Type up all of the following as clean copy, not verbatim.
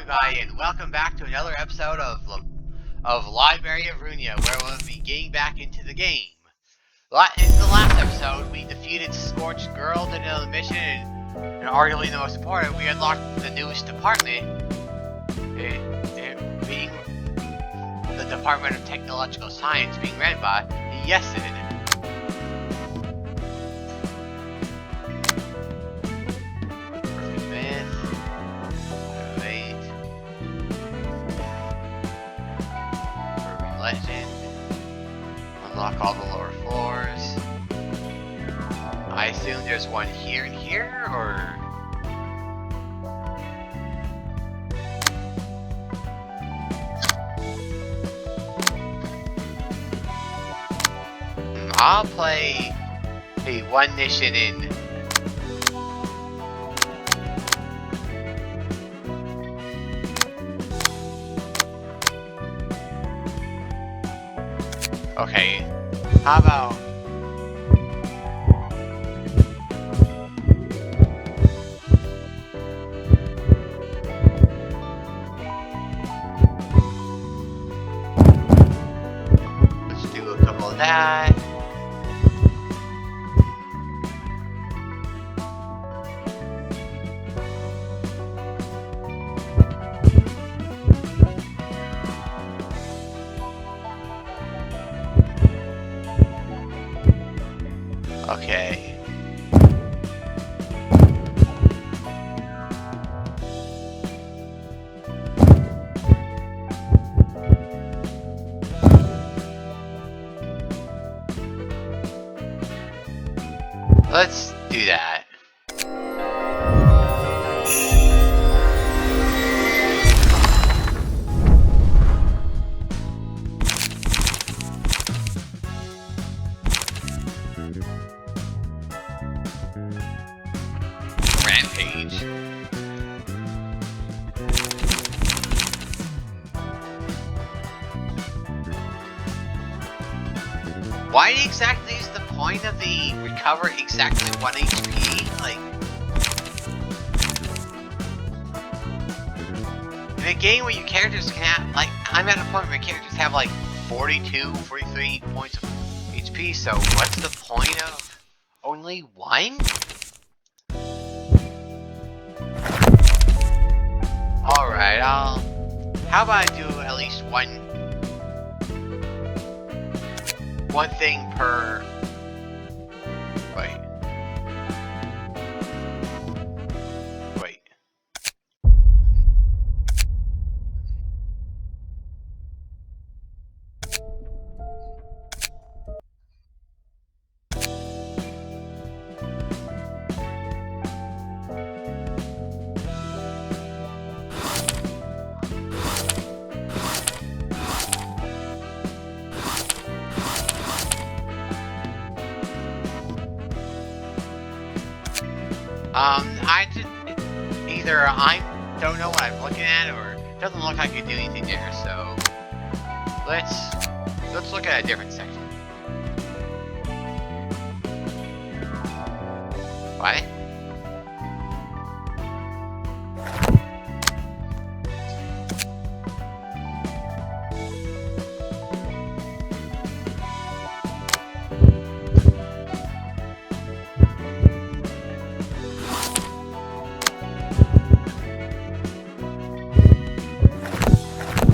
everybody, and welcome back to another episode of Library of Ruina, where we'll be getting back into the game. In the last episode, we defeated Scorched Girl, did another mission, and arguably the most important, we unlocked the newest department, it being the Department of Technological Science, being ran by Yesid. Legend. Unlock all the lower floors. I assume there's one here and here, or... I'll play a one mission in... Okay, how about... let's do a couple of that. Okay. Let's do that. Rampage. Why exactly is the point of the recover exactly 1 HP? Like, in a game where your characters can have, like, I'm at a point where characters have like 42, 43 points of HP, so what's the point of only 1? Alright, how about I do at least one thing per... Wait. I just, either I don't know what I'm looking at, or it doesn't look like I can do anything there, so let's look at a different section. What?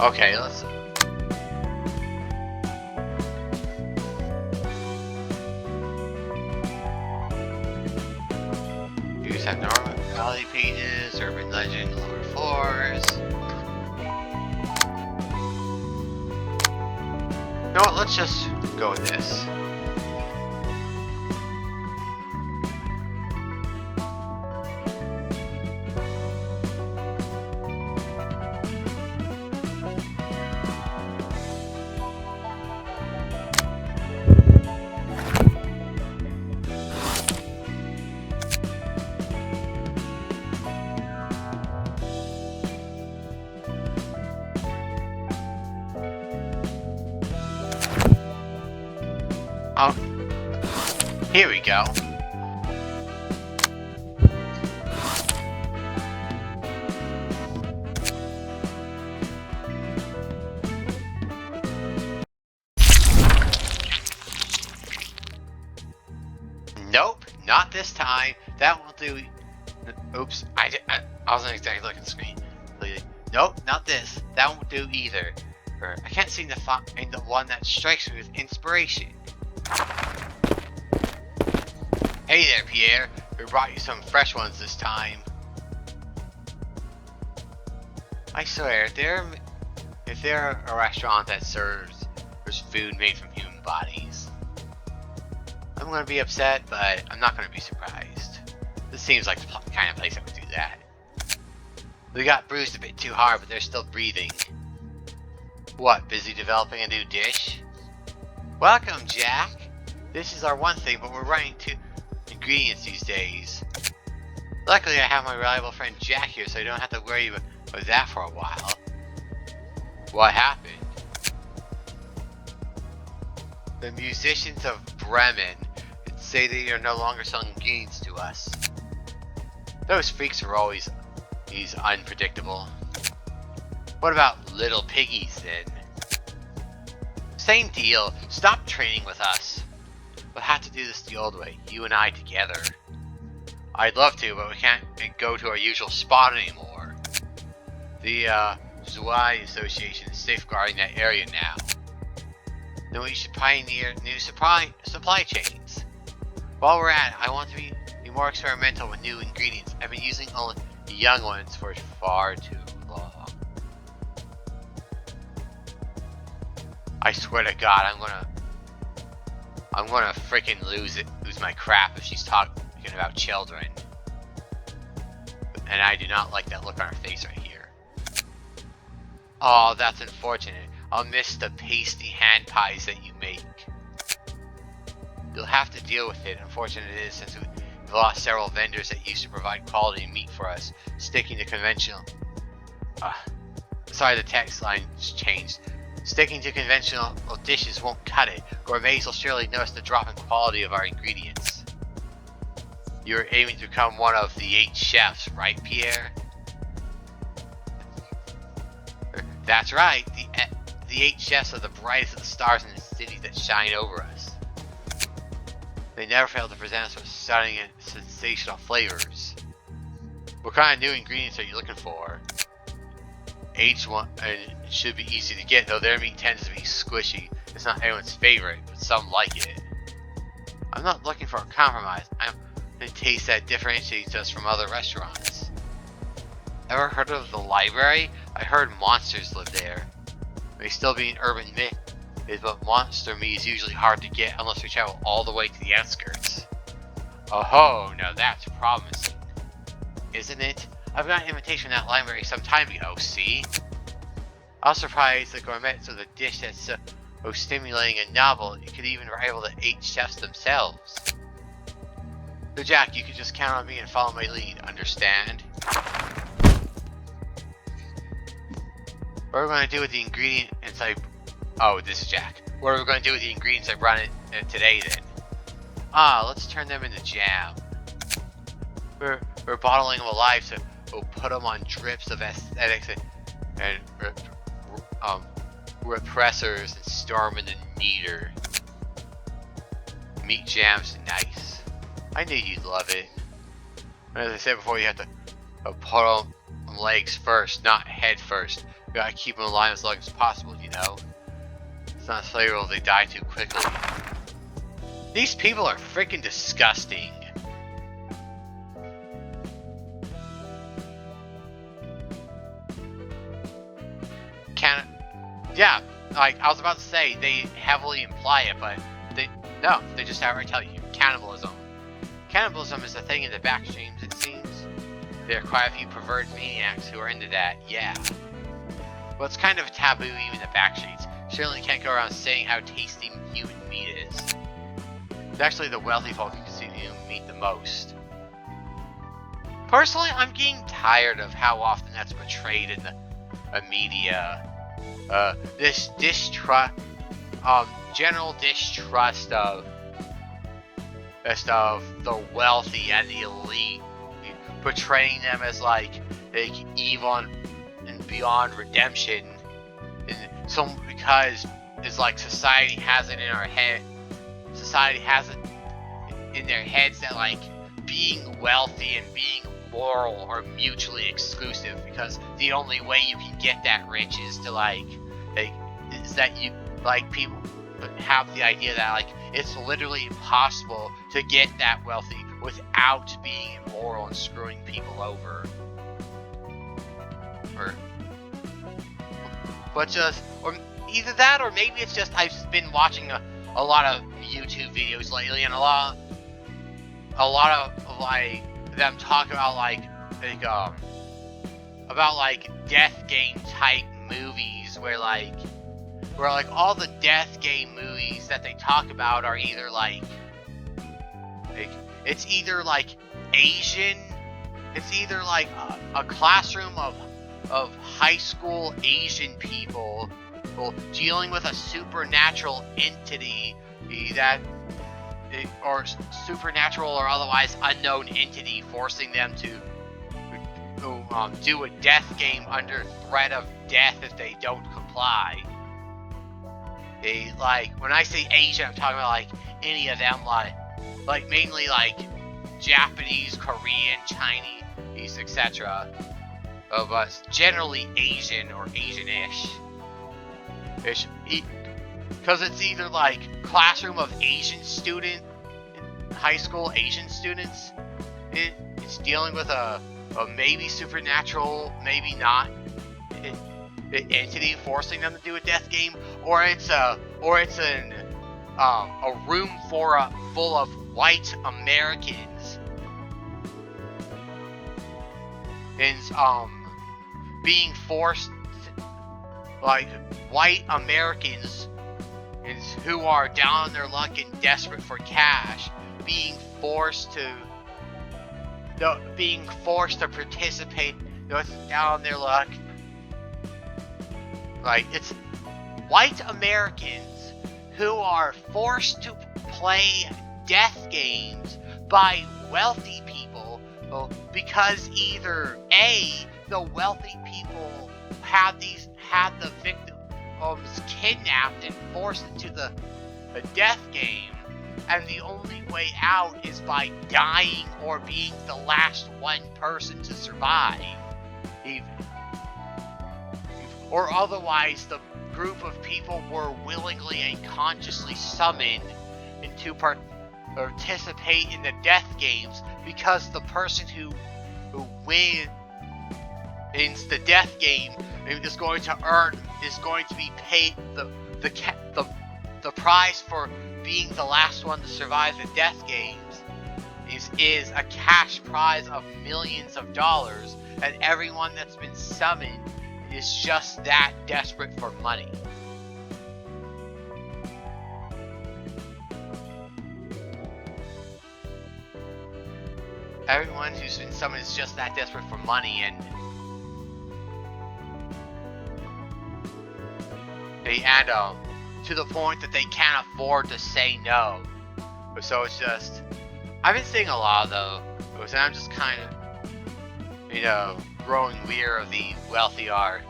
Okay, let's... use abnormality pages, urban legend, lower floors. You know what, let's just go with this. Oh, here we go. Not this time. That will do. Oops, I wasn't exactly looking at the screen. Nope, not this. That won't do either. I can't seem to find the one that strikes me with inspiration. Hey there, Pierre. We brought you some fresh ones this time. I swear, if they're a restaurant that serves food made from human bodies, I'm gonna be upset, but I'm not gonna be surprised. This seems like the kind of place that would do that. They got bruised a bit too hard, but they're still breathing. What, busy developing a new dish? Welcome, Jack. This is our one thing, but we're running two ingredients these days. Luckily, I have my reliable friend Jack here, so I don't have to worry about that for a while. What happened? The musicians of Bremen say they are no longer selling ingredients to us. Those freaks are always unpredictable. What about little piggies then? Same deal. Stop training with us. We'll have to do this the old way, you and I together. I'd love to, but we can't go to our usual spot anymore. The Zwei Association is safeguarding that area now. Then we should pioneer new supply chains. While we're at it, I want to be more experimental with new ingredients. I've been using only the young ones for far too long. I swear to God, I'm gonna freaking lose my crap if she's talking about children. And I do not like that look on her face right here. Oh, that's unfortunate. I'll miss the pasty hand pies that you make. You'll have to deal with it. Unfortunate it is, since we've lost several vendors that used to provide quality meat for us, sticking to conventional. Sorry, the text line changed. Sticking to conventional dishes won't cut it. Gourmets will surely notice the drop in quality of our ingredients. You're aiming to become one of the 8 chefs, right, Pierre? That's right. The 8 chefs are the brightest of the stars in the cities that shine over us. They never fail to present us with stunning and sensational flavors. What kind of new ingredients are you looking for? H1 and should be easy to get, though their meat tends to be squishy. It's not everyone's favorite, but some like it. I'm not looking for a compromise. I'm going to taste that differentiates us from other restaurants. Ever heard of the Library? I heard monsters live there. May still be an urban myth, but monster meat is usually hard to get unless we travel all the way to the outskirts. Oh, now that's promising, isn't it? I've got an invitation from that library some time ago, see? I was surprised the gourmets of the dish that's so stimulating and novel, you could even rival the 8 chefs themselves. So Jack, you could just count on me and follow my lead, understand? What are we going to do with the ingredients Oh, this is Jack. What are we going to do with the ingredients I brought in today then? Let's turn them into jam. We're bottling them alive, so we'll put them on drips of aesthetics and repressors and store them in the kneader. Meat jam's nice. I knew you'd love it. As I said before, you have to put on legs first, not head first. You gotta keep them alive as long as possible, you know? It's not flavorful, they die too quickly. These people are freaking disgusting. Yeah, like I was about to say, they heavily imply it, but they just outright tell you. Cannibalism. Cannibalism is a thing in the backstreams, it seems. There are quite a few perverted maniacs who are into that, yeah. Well, it's kind of a taboo even in the backstreets. Certainly can't go around saying how tasty human meat is. It's actually the wealthy folk who consume human meat the most. Personally, I'm getting tired of how often that's portrayed in the media. This general distrust of the wealthy and the elite, portraying them as like evil and beyond redemption, and so because it's like society has it in our head, society has it in their heads that like being wealthy and being moral are mutually exclusive, because the only way you can get that rich is to is that you like people have the idea that like it's literally impossible to get that wealthy without being immoral and screwing people over. Or either that, or maybe it's just I've been watching a lot of YouTube videos lately, and a lot of like them talk about like death game type movies where all the death game movies that they talk about are either it's either like Asian, it's either like a classroom of high school Asian people dealing with a supernatural entity or supernatural or otherwise unknown entity, forcing them to do a death game under threat of death if they don't comply. When I say Asian, I'm talking about like any of them, like mainly like Japanese, Korean, Chinese, etc. But generally Asian or Asian-ish. Because it's either like classroom of Asian student, high school Asian students, it's dealing with a maybe supernatural, maybe not entity forcing them to do a death game, or it's a room full of white Americans and being forced, like white Americans who are down on their luck and desperate for cash, being forced to participate, down on their luck. Like, it's white Americans who are forced to play death games by wealthy people because either A, the wealthy people had the victims kidnapped and forced into the death game, and the only way out is by dying or being the last one person to survive, even. Or otherwise, the group of people were willingly and consciously summoned to participate in the death games because the person who wins the death game is going to be paid the prize for being the last one to survive the death games is a cash prize of millions of dollars, and everyone that's been summoned is just that desperate for money. Everyone who's been summoned is just that desperate for money, and to the point that they can't afford to say no. So it's just, I've been seeing a lot though, and I'm just kind of, growing weird of the wealthy are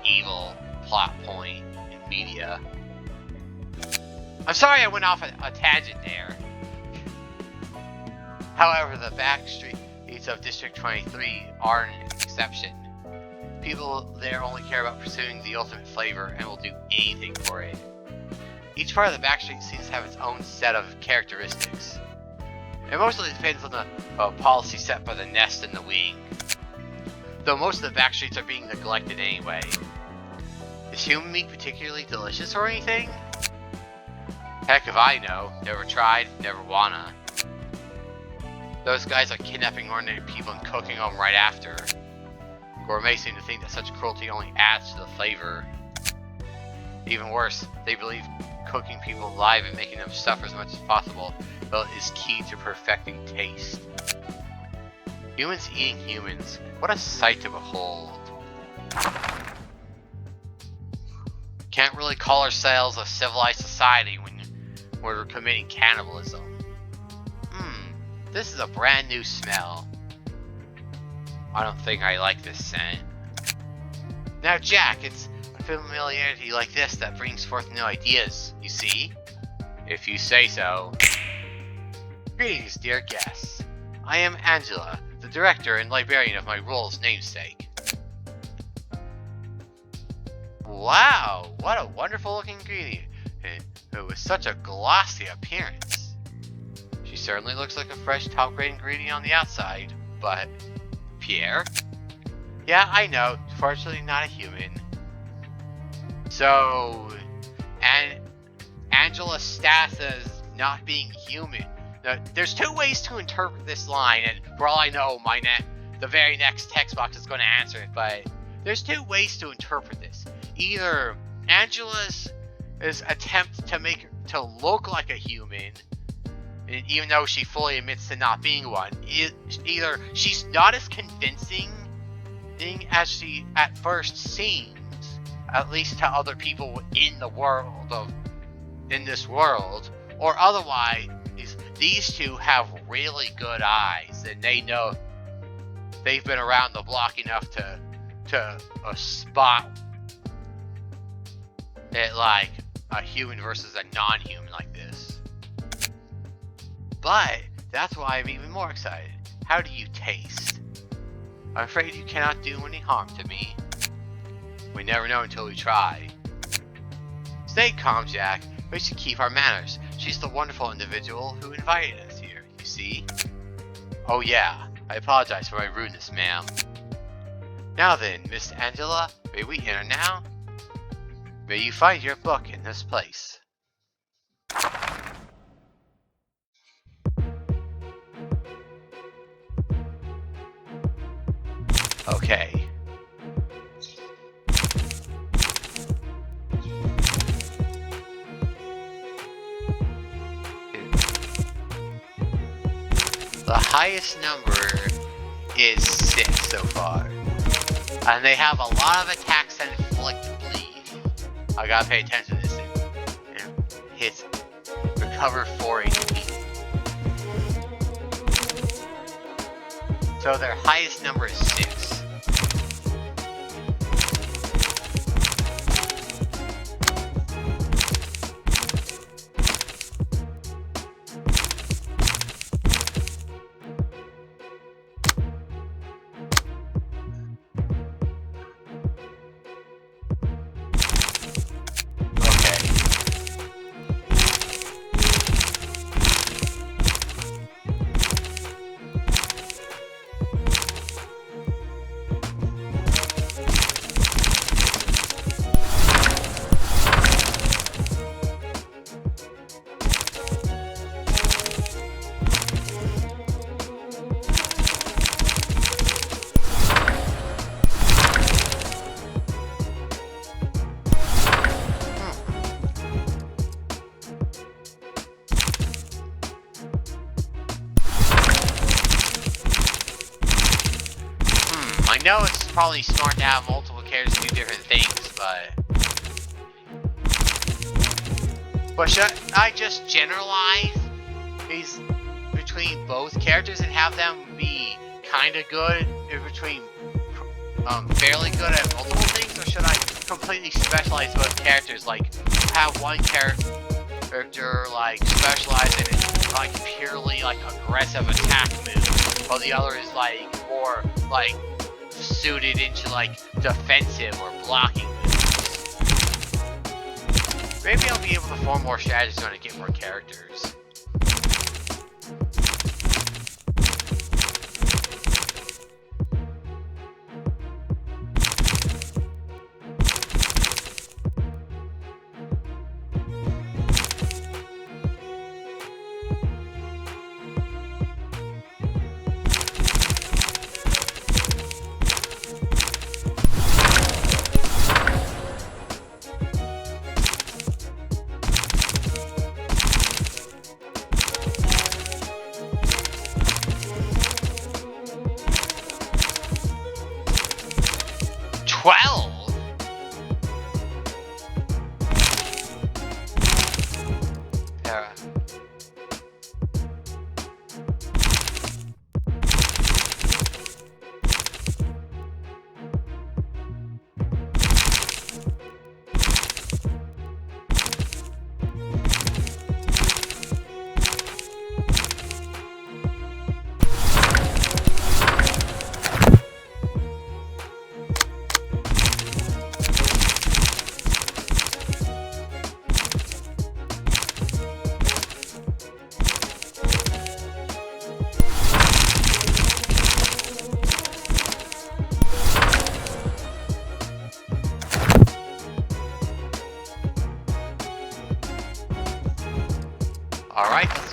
evil plot point in media. I'm sorry I went off a tangent there. However, the back streets of District 23 are an exception. People there only care about pursuing the ultimate flavor and will do anything for it. Each part of the backstreet seems to have its own set of characteristics. It mostly depends on the policy set by the nest and the wing. Though most of the backstreets are being neglected anyway. Is human meat particularly delicious or anything? Heck if I know. Never tried, never wanna. Those guys are kidnapping ordinary people and cooking them right after. Gourmets seem to think that such cruelty only adds to the flavor. Even worse, they believe cooking people alive and making them suffer as much as possible is key to perfecting taste. Humans eating humans. What a sight to behold. Can't really call ourselves a civilized society when we're committing cannibalism. This is a brand new smell. I don't think I like this scent. Now Jack, it's familiarity like this that brings forth new ideas, you see? If you say so. Greetings, dear guests. I am Angela, the director and librarian of my role's namesake. Wow, what a wonderful looking greeting, and with such a glossy appearance. She certainly looks like a fresh top-grade ingredient on the outside, but... Pierre? Yeah, I know, fortunately not a human. So... and Angela's status as not being human. Now, there's two ways to interpret this line, and for all I know, the very next text box is going to answer it, but there's two ways to interpret this. Either Angela's attempt to make her to look like a human, and even though she fully admits to not being one, either she's not as convincing as she at first seems, at least to other people in this world, or otherwise these two have really good eyes, and they know they've been around the block enough to spot it like a human versus a non-human like this. But that's why I'm even more excited. How do you taste? I'm afraid you cannot do any harm to me. We never know until we try. Stay calm, Jack. We should keep our manners. She's the wonderful individual who invited us here, you see? Oh yeah, I apologize for my rudeness, ma'am. Now then, Miss Angela, may we enter now? May you find your book in this place. Okay. The highest number is 6 so far. And they have a lot of attacks that inflict bleed. I gotta pay attention to this. And hits recover 4 HP. So their highest number is 6. I know it's probably smart to have multiple characters do different things, but should I just generalize these between both characters and have them be kind of good in between, fairly good at multiple things, or should I completely specialize both characters, like have one character like specialize in like purely like aggressive attack moves, while the other is like more like suited into like defensive or blocking moves. Maybe I'll be able to form more strategies when I get more characters.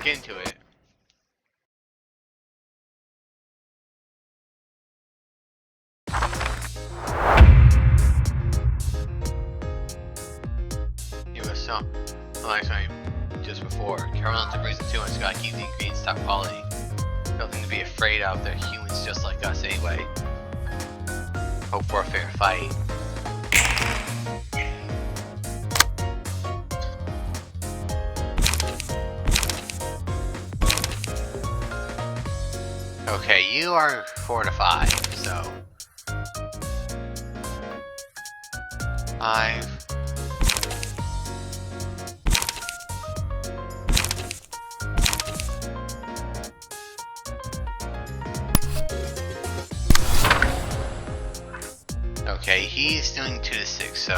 into it. It was some. Like just before. Carolyn's a reason too much. Gotta keep the ingredients top quality. Nothing to be afraid of. They're humans just like us anyway. Hope for a fair fight. Okay, you are 4 to 5, so 5. Okay, he's doing 2 to 6, so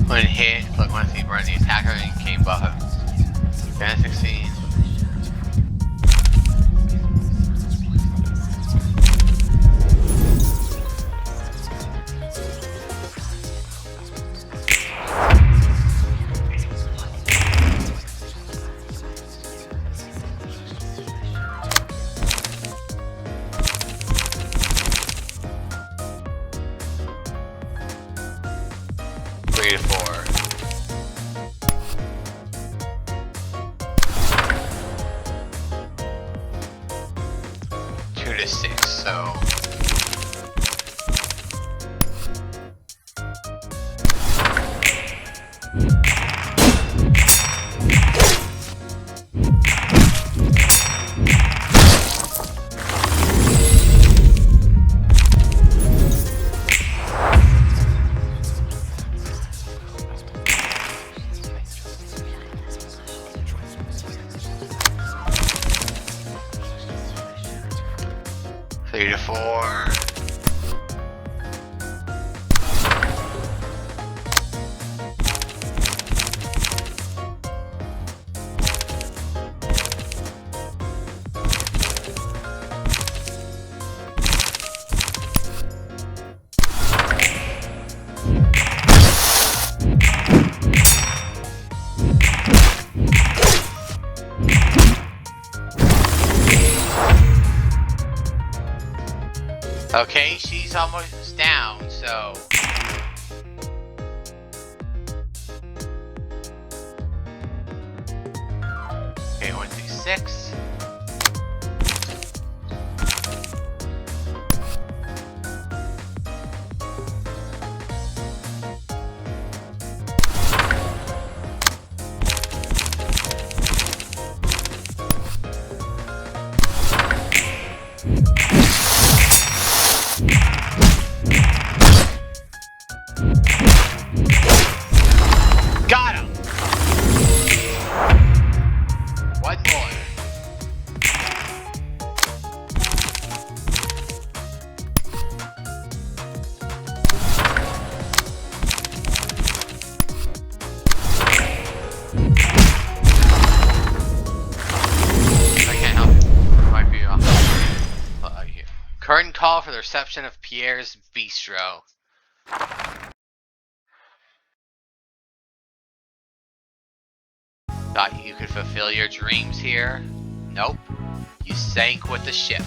when hit, click once he burned the attacker and came buff. 10, 16. Three to 4. 2 to 6, so three to 4. Okay, she's almost down, so okay, 1 through 6. Got him! One more. I can't help. Might be off. Curtain call for the reception of Pierre's Bistro. Thought you could fulfill your dreams here? Nope. You sank with the ship.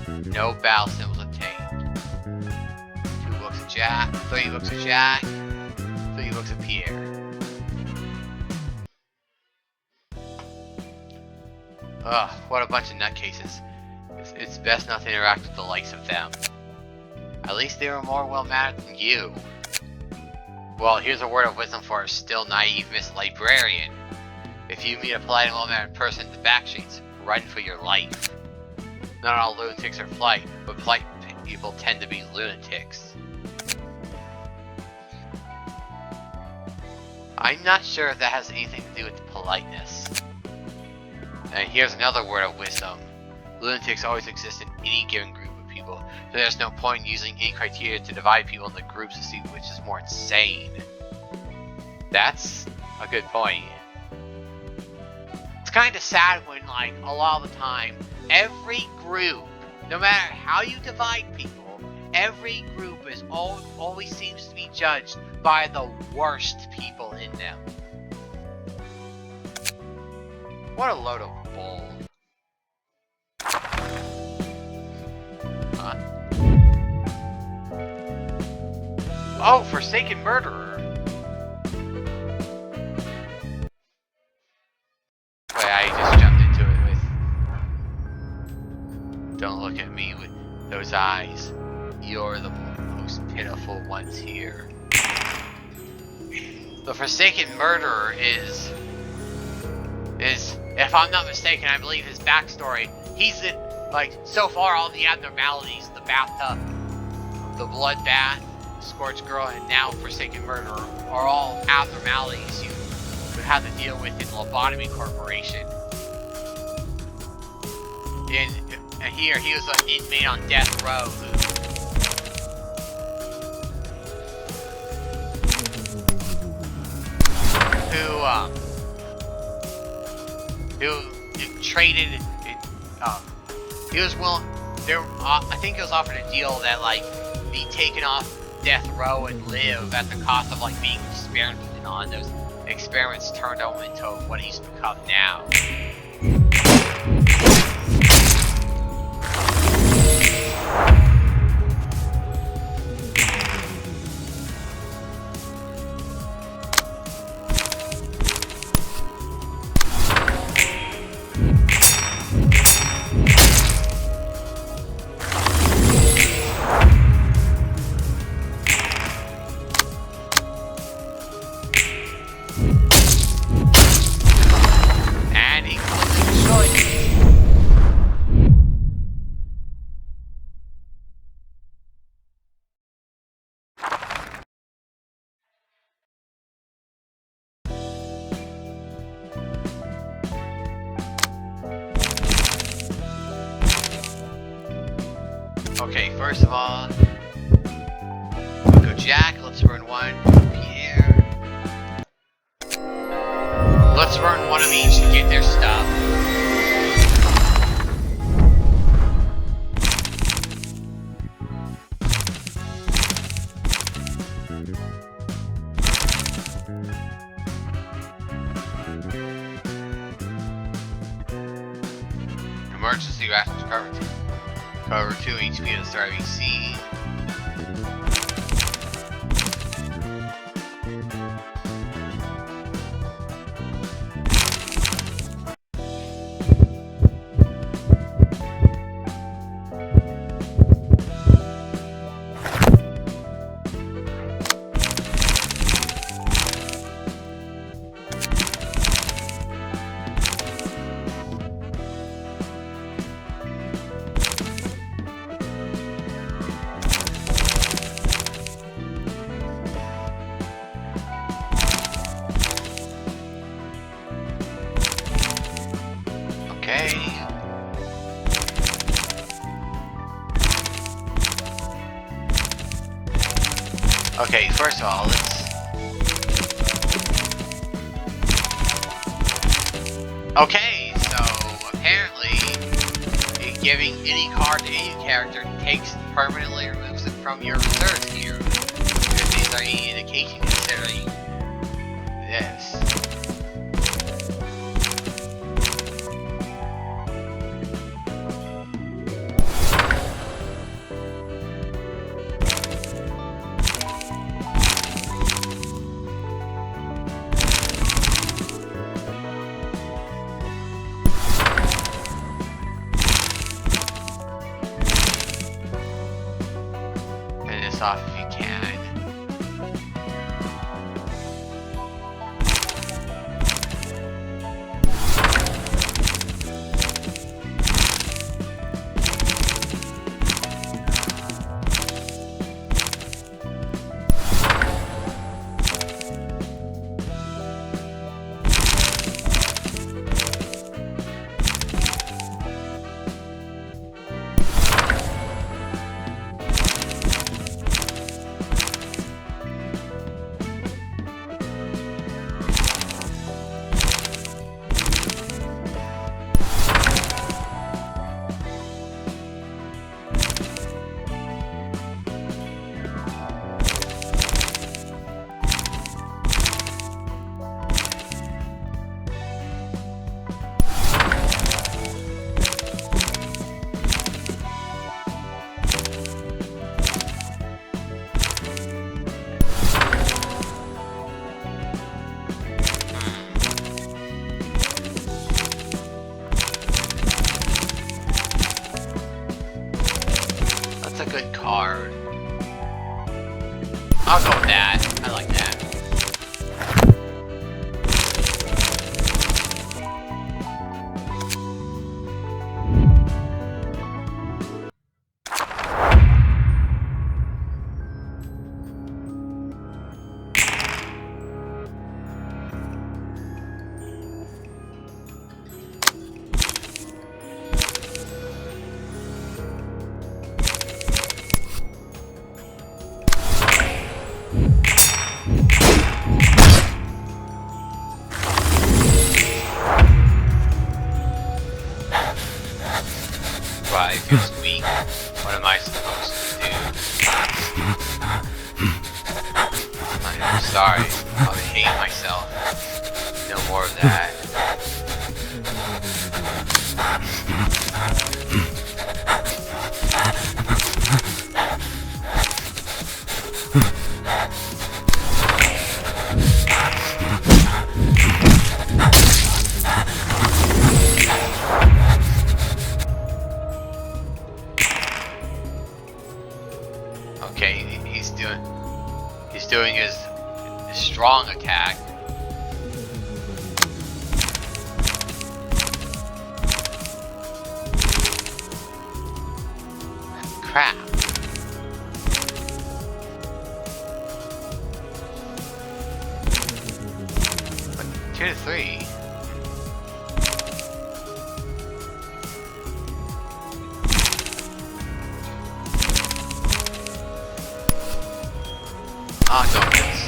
No battle symbols obtained. 2 books of Jack, 3 books of Jack, 3 books of Pierre. Ugh, what a bunch of nutcases. It's best not to interact with the likes of them. At least they were more well-mannered than you. Well, here's a word of wisdom for a still naive Miss Librarian. If you meet a polite and well-mannered person in the back streets, run for your life. Not all lunatics are polite, but polite people tend to be lunatics. I'm not sure if that has anything to do with politeness. And here's another word of wisdom. Lunatics always exist in any given group of people. people. So there's no point in using any criteria to divide people into groups to see which is more insane. That's a good point. It's kind of sad when, like, a lot of the time, every group, no matter how you divide people, every group is always seems to be judged by the worst people in them. What a load of bull. Huh? Oh, Forsaken Murderer. Wait, I just jumped into it with... Don't look at me with those eyes. You're the most pitiful ones here. The Forsaken Murderer is, if I'm not mistaken, I believe his backstory, he's in, like, so far all the abnormalities, the bathtub, the bloodbath, Scorched Girl, and now Forsaken Murderer, are all abnormalities you would have to deal with in Lobotomy Corporation. And here, he was an inmate on death row who traded, he was willing, I think he was offered a deal that, like, be taken off death row and live at the cost of, like, being experimented on. Those experiments turned him into what he's become now. Okay, first of all, go Jack, let's run one, Pierre. Let's run one of each to get their stuff. Emergency rations cover 2. Cover 2 HP at the start of each scene. Okay, first of all, let's... Okay, so apparently giving any card to any character permanently removes it from your reserves here. If these are any indication considering this. Off if you can. I'll go with that. I like that. Right, feels weak. What am I supposed to do? I'm sorry. I'll be hating myself. No more of that. Okay, he's doing his strong attack. Crap. But 2 to 3. Ah, go with this.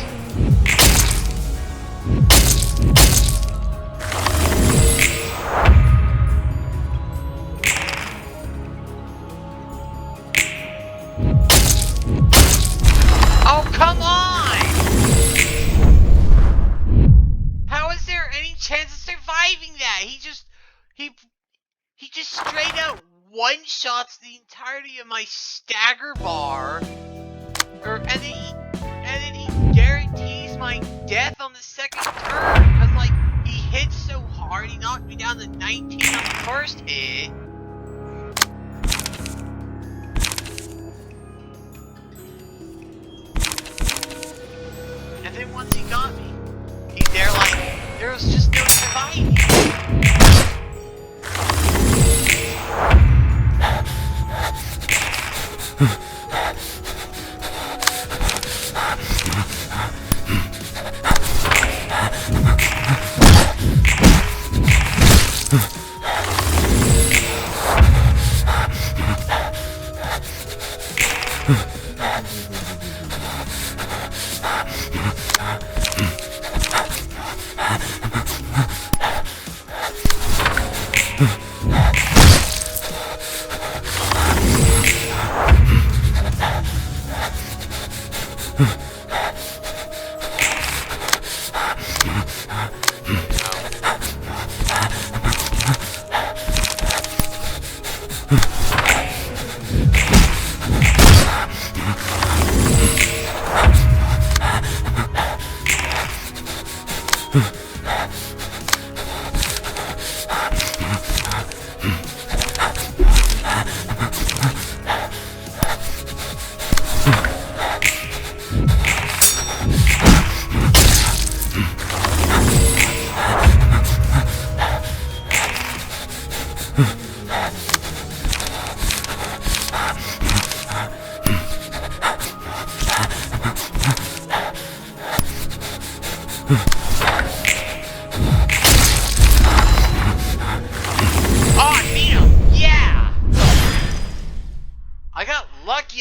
Oh, come on! How is there any chance of surviving that? He just straight out one-shots the entirety of my stagger bar. And then he guarantees my death on the second turn, because, like, he hits so hard, he knocked me down to 19 on the first hit. And then once he got me, there was just no surviving.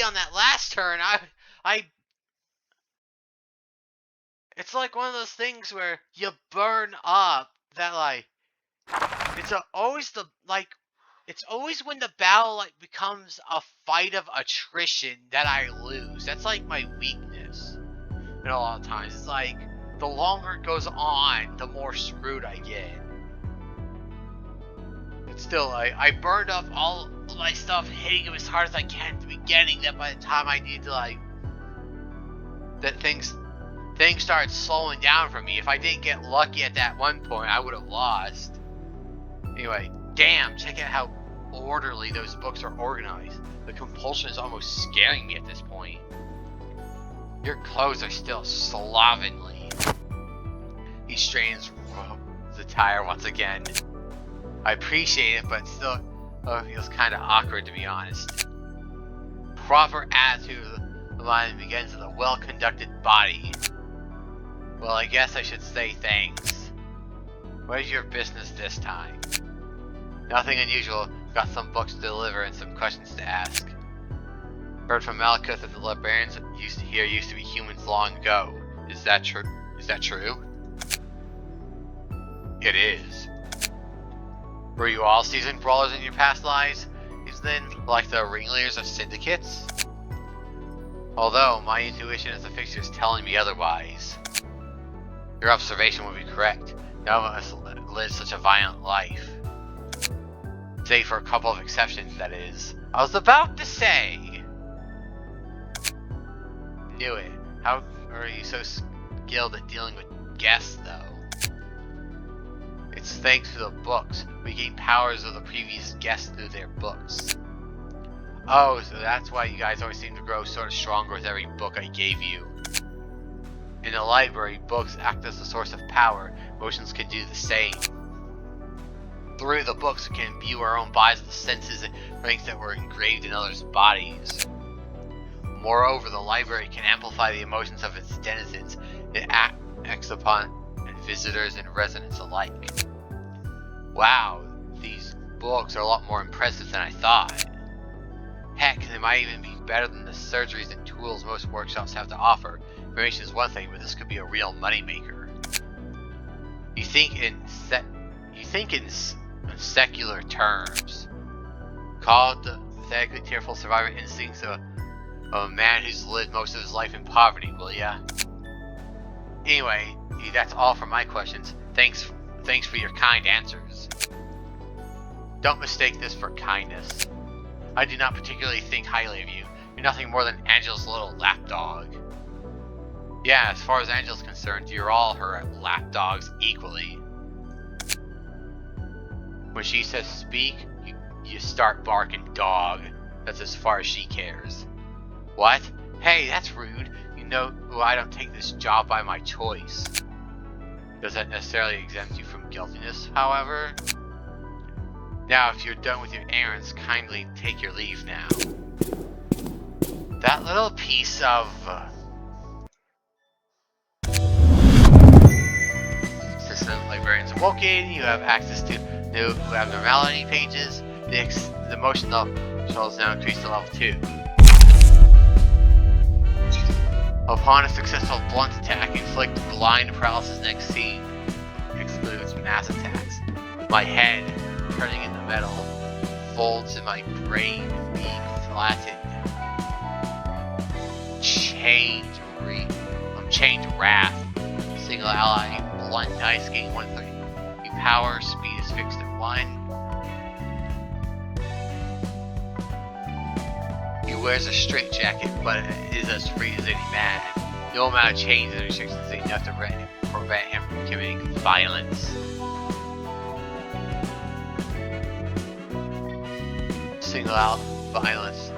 On that last turn, it's like one of those things where you burn up that, like, it's always when the battle, like, becomes a fight of attrition that I lose. That's like my weakness. And a lot of times, it's like, the longer it goes on, the more screwed I get. But still, I burned up all my stuff, hitting him as hard as I can at the beginning, that by the time I need to, like, that things started slowing down for me. If I didn't get lucky at that one point, I would have lost. Anyway, damn, check out how orderly those books are organized. The compulsion is almost scaring me at this point. Your clothes are still slovenly. He strains the tire once again. I appreciate it, but still feels kind of awkward, to be honest. Proper attitude of the mind begins with a well-conducted body. Well, I guess I should say thanks. What is your business this time? Nothing unusual. Got some books to deliver and some questions to ask. Heard from Malekuth that the librarians used to be humans long ago. Is that true? Is that true? It is. Were you all seasoned brawlers in your past lives? Is then like the ringleaders of syndicates? Although my intuition as a fixture is telling me otherwise. Your observation would be correct. None of us lived such a violent life. Save for a couple of exceptions, that is. I was about to say! Knew it. How are you so skilled at dealing with guests, though? It's thanks to the books. We gain powers of the previous guests through their books. Oh, so that's why you guys always seem to grow sort of stronger with every book I gave you. In the library, books act as a source of power. Motions can do the same. Through the books, we can view our own bodies with the senses and ranks that were engraved in others' bodies. Moreover, the library can amplify the emotions of its denizens. It acts upon visitors and residents alike. Wow, these books are a lot more impressive than I thought. Heck, they might even be better than the surgeries and tools most workshops have to offer. Information is one thing, but this could be a real moneymaker. You think in secular terms. Call it the pathetically tearful survivor instincts of a man who's lived most of his life in poverty, will ya? Anyway, that's all for my questions. Thanks for your kind answers. Don't mistake this for kindness. I do not particularly think highly of you. You're nothing more than Angela's little lapdog. Yeah, as far as Angela's concerned, you're all her lapdogs equally. When she says speak, you start barking dog. That's as far as she cares. What? Hey, that's rude. You know I don't take this job by my choice. Does that necessarily exempt you from guiltiness, however? Now, if you're done with your errands, kindly take your leave now. That little piece of... Assistant librarians awoken, you have access to new abnormality pages. The emotional is now increased to level 2. Upon a successful blunt attack, inflict blind paralysis next scene. Excludes mass attacks. My head, turning into metal, folds in my brain, being flattened. Change wrath. Single ally, blunt dice gain 130. Power, speed is fixed at 1. He wears a straitjacket, but it is as free as any man. No amount of chains and restrictions is enough to prevent him from committing violence. Single out violence.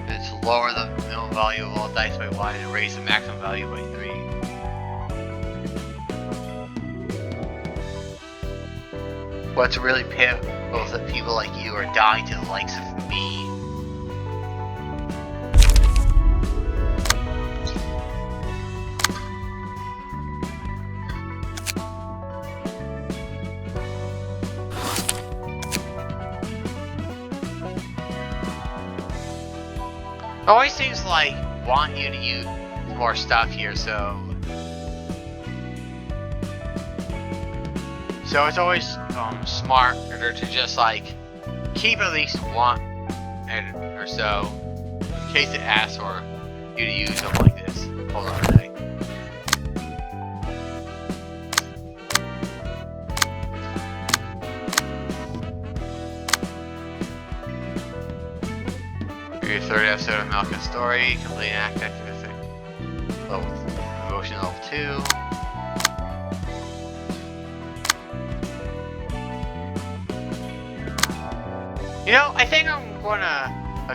It's lower the minimum value of all dice by 1 and raise the maximum value by 3. What's really pitiful is that people like you are dying to the likes of me. It always seems like want you to use more stuff here, so it's always smarter to just like keep at least one or so in case it asks for you to use them like this. Hold on a second. Your third episode of Malekuth's story, complete an act activity. Level emotion level 2. You know, I think I'm gonna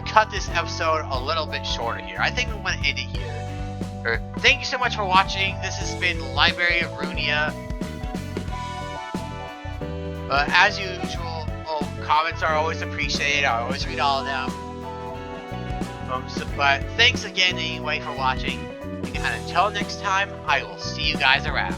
cut this episode a little bit shorter here. I think we want to end it here. Thank you so much for watching. This has been Library of Ruina. As usual, comments are always appreciated. I always read all of them. But thanks again anyway for watching. And until next time, I will see you guys around.